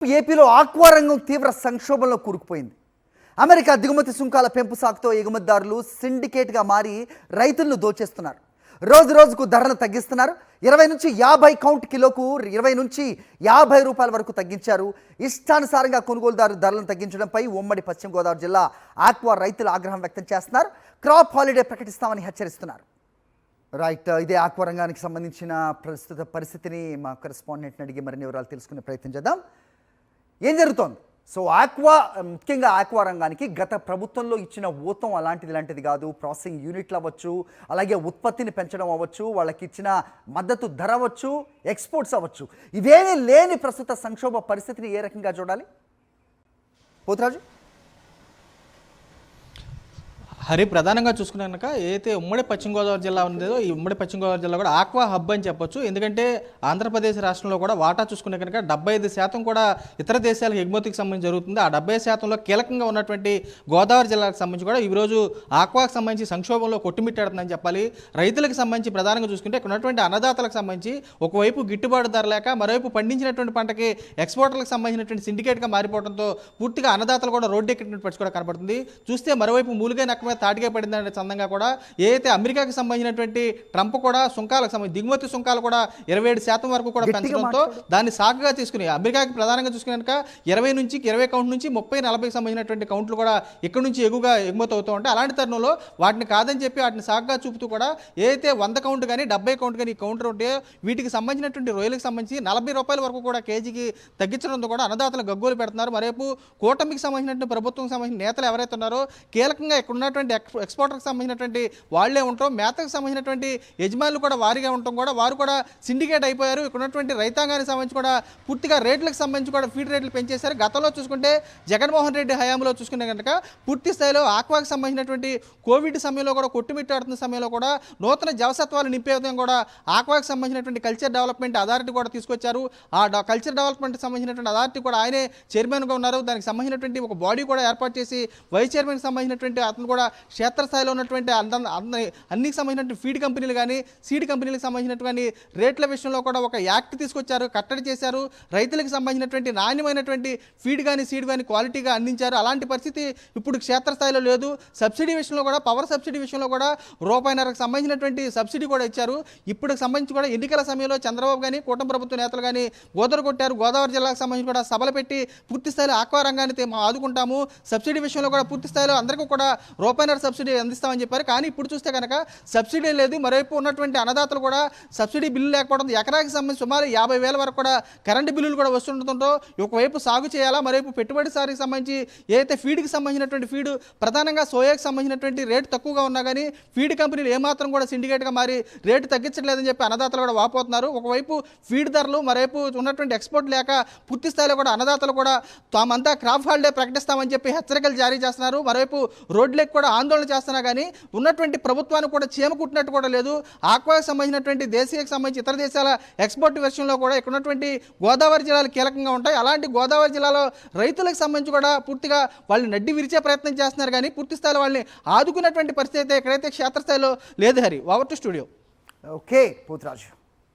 ఏపీలో ఆక్వా రంగం తీవ్ర సంక్షోభంలో కూరుకుపోయింది. అమెరికా దిగుమతి సుంకాల పెంపు సాకుతో ఎగుమతిదారులు సిండికేట్గా మారి రైతులను దోచేస్తున్నారు. రోజు రోజుకు ధరను తగ్గిస్తున్నారు. 20 నుంచి 50 కౌంట్ కిలోకు 20 నుంచి 50 రూపాయల వరకు తగ్గించారు. ఇష్టానుసారంగా కొనుగోలుదారు ధరలను తగ్గించడంపై ఉమ్మడి పశ్చిమ గోదావరి జిల్లా ఆక్వా రైతులు ఆగ్రహం వ్యక్తం చేస్తున్నారు. క్రాప్ హాలిడే ప్రకటిస్తామని హెచ్చరిస్తున్నారు. రైట్, ఇదే ఆక్వా రంగానికి సంబంధించిన ప్రస్తుత పరిస్థితిని మా కరెస్పాండెంట్ని అడిగి మరిన్ని వివరాలు తెలుసుకునే ప్రయత్నం చేద్దాం. ఏం జరుగుతోంది? సో ముఖ్యంగా ఆక్వా రంగానికి గత ప్రభుత్వంలో ఇచ్చిన ఊతం ఇలాంటిది కాదు. ప్రాసెసింగ్ యూనిట్లు అవ్వచ్చు, అలాగే ఉత్పత్తిని పెంచడం అవ్వచ్చు, వాళ్ళకి ఇచ్చిన మద్దతు ధర అవ్వచ్చు, ఎక్స్పోర్ట్స్ అవ్వచ్చు, ఇవేమీ లేని ప్రస్తుత సంక్షోభ పరిస్థితిని ఏ రకంగా చూడాలి? పోతురాజు. హరి, ప్రధానంగా చూసుకునే కనుక ఏదైతే ఉమ్మడి పశ్చిమ గోదావరి జిల్లా ఉందో ఈ ఉమ్మడి పశ్చిమ గోదావరి జిల్లా కూడా ఆక్వా హబ్ అని చెప్పొచ్చు. ఎందుకంటే ఆంధ్రప్రదేశ్ రాష్ట్రంలో కూడా వాటా చూసుకునే కనుక 75% కూడా ఇతర దేశాలకు ఎగుమతికి సంబంధించి జరుగుతుంది. ఆ 70%లో కీలకంగా ఉన్నటువంటి గోదావరి జిల్లాకు సంబంధించి కూడా ఈరోజు ఆక్వాకు సంబంధించి సంక్షోభంలో కొట్టుమిట్టాడుతుందని చెప్పాలి. రైతులకు సంబంధించి ప్రధానంగా చూసుకుంటే ఇక్కడ ఉన్నటువంటి అన్నదాతలకు సంబంధించి ఒకవైపు గిట్టుబాటు ధర లేక, మరోవైపు పండించినటువంటి పంటకి ఎక్స్పోర్టర్లకు సంబంధించినటువంటి సిండికేట్గా మారిపోవడంతో పూర్తిగా అన్నదాతలు కూడా రోడ్డు ఎక్కినటువంటి పరిస్థితి కూడా కనపడుతుంది. చూస్తే మరోవైపు మూలుగా నక్క తాటిగా పడిందనే చందంగా కూడా ఏదైతే అమెరికాకి సంబంధించినటువంటి ట్రంప్ కూడా సుంకాలకు సంబంధించి దిగుమతి సుంకాలు కూడా 27% వరకు కూడా పెంచడంతో దాన్ని సాకుగా తీసుకుని అమెరికాకి ప్రధానంగా చూసుకున్నాక 20 కౌంట్ నుంచి 30-40కి సంబంధించినటువంటి కౌంట్లు కూడా ఇక్కడ నుంచి ఎగుమతి అవుతూ ఉంటాయి. అలాంటి తరుణంలో వాటిని కాదని చెప్పి వాటిని సాకుగా చూపుతూ కూడా ఏదైతే 100 కౌంట్ కానీ 70 కౌంట్ కానీ ఈ కౌంటర్ ఉంటే వీటికి సంబంధించినటువంటి రొయ్యలకు సంబంధించి 40 రూపాయల వరకు కూడా కేజీకి తగ్గించడంతో కూడా అన్నదాతలు గగ్గోలు పెడుతున్నారు. మరేపు కూటమికి సంబంధించినటువంటి ప్రభుత్వం సంబంధించిన నేతలు ఎవరైతే ఉన్నారో కీలకంగా ఇక్కడ ఉన్నటువంటి ఎక్స్పోర్టర్కి సంబంధించినటువంటి వాళ్లే ఉంటాం, మేతకు సంబంధించినటువంటి యజమానులు కూడా వారిగా ఉంటాం కూడా వారు కూడా సిండికేట్ అయిపోయారు. ఇక్కడ ఉన్నటువంటి రైతాంగానికి సంబంధించి కూడా పూర్తిగా రేట్లకు సంబంధించి కూడా ఫీడ్ రేట్లు పెంచేశారు. గతంలో చూసుకుంటే జగన్మోహన్ రెడ్డి హయాంలో చూసుకునే కనుక పూర్తి స్థాయిలో ఆక్వాకి సంబంధించినటువంటి కోవిడ్ సమయంలో కూడా కొట్టుమిట్టాడుతున్న సమయంలో కూడా నూతన జవసత్వాలు నింపే విధంగా కూడా ఆక్వాకి సంబంధించినటువంటి కల్చర్ డెవలప్మెంట్ అథారిటీ కూడా తీసుకొచ్చారు. ఆ కల్చర్ డెవలప్మెంట్ సంబంధించినటువంటి అథారిటీ కూడా ఆయనే చైర్మన్గా ఉన్నారు. దానికి సంబంధించినటువంటి ఒక బాడీ కూడా ఏర్పాటు చేసి వైస్ చైర్మన్కి సంబంధించినటువంటి అతను కూడా క్షేత్రస్థాయిలో ఉన్నటువంటి అన్నికి సంబంధించిన ఫీడ్ కంపెనీలు కానీ సీడ్ కంపెనీలకు సంబంధించినటువంటి రేట్ల విషయంలో కూడా ఒక యాక్ట్ తీసుకొచ్చారు, కట్టడి చేశారు. రైతులకు సంబంధించినటువంటి నాణ్యమైనటువంటి ఫీడ్ కానీ సీడ్ కానీ క్వాలిటీగా అందించారు. అలాంటి పరిస్థితి ఇప్పుడు క్షేత్రస్థాయిలో లేదు. సబ్సిడీ విషయంలో కూడా పవర్ సబ్సిడీ విషయంలో కూడా ₹1.5కు సంబంధించినటువంటి సబ్సిడీ కూడా ఇచ్చారు. ఇప్పుడు సంబంధించి కూడా ఎన్నికల సమయంలో చంద్రబాబు కానీ కూటమి ప్రభుత్వ నేతలు కానీ గోదరు కొట్టారు. గోదావరి జిల్లాకు సంబంధించి కూడా సభలు పెట్టి పూర్తి స్థాయిలో ఆక్వా రంగాన్ని ఆదుకుంటాము, సబ్సిడీ విషయంలో కూడా పూర్తి స్థాయిలో అందరికీ కూడా ₹1 సబ్సిడీ అందిస్తామని చెప్పారు. కానీ ఇప్పుడు చూస్తే కనుక సబ్సిడీ లేదు. మరోవైపు ఉన్నటువంటి అన్నదాతలు కూడా సబ్సిడీ బిల్లు లేకపోవడం, ఎకరాకి సంబంధించి సుమారు 50,000 వరకు కూడా కరెంటు బిల్లులు కూడా వస్తుండటంతో ఒకవైపు సాగు చేయాలా, మరోవైపు పెట్టుబడిసారికి సంబంధించి ఏదైతే ఫీడ్కి సంబంధించినటువంటి ఫీడ్ ప్రధానంగా సోయాకి సంబంధించినటువంటి రేటు తక్కువగా ఉన్నా కానీ ఫీడ్ కంపెనీలు ఏమాత్రం కూడా సిండికేట్గా మారి రేటు తగ్గించట్లేదని చెప్పి అన్నదాతలు కూడా వాపోతున్నారు. ఒకవైపు ఫీడ్ ధరలు, మరోవైపు ఉన్నటువంటి ఎక్స్పోర్ట్ లేక పూర్తి స్థాయిలో కూడా అన్నదాతలు కూడా తామంతా క్రాప్ హాలిడే ప్రకటిస్తామని చెప్పి హెచ్చరికలు జారీ చేస్తున్నారు. మరోవైపు రోడ్లకు కూడా ఆందోళన చేస్తున్నా కానీ ఉన్నటువంటి ప్రభుత్వానికి కూడా చీమ కుట్టినట్టు కూడా లేదు. ఆక్వాకి సంబంధించినటువంటి దేశీయకు సంబంధించి ఇతర దేశాల ఎక్స్పోర్ట్ విషయంలో కూడా ఇక్కడ ఉన్నటువంటి గోదావరి జిల్లాలు కీలకంగా ఉంటాయి. అలాంటి గోదావరి జిల్లాలో రైతులకు సంబంధించి కూడా పూర్తిగా వాళ్ళని నడ్డి విరిచే ప్రయత్నం చేస్తున్నారు కానీ పూర్తి స్థాయిలో వాళ్ళని ఆదుకున్నటువంటి పరిస్థితి అయితే ఎక్కడైతే క్షేత్రస్థాయిలో లేదు. Hari, over to studio. Okay Poturaju.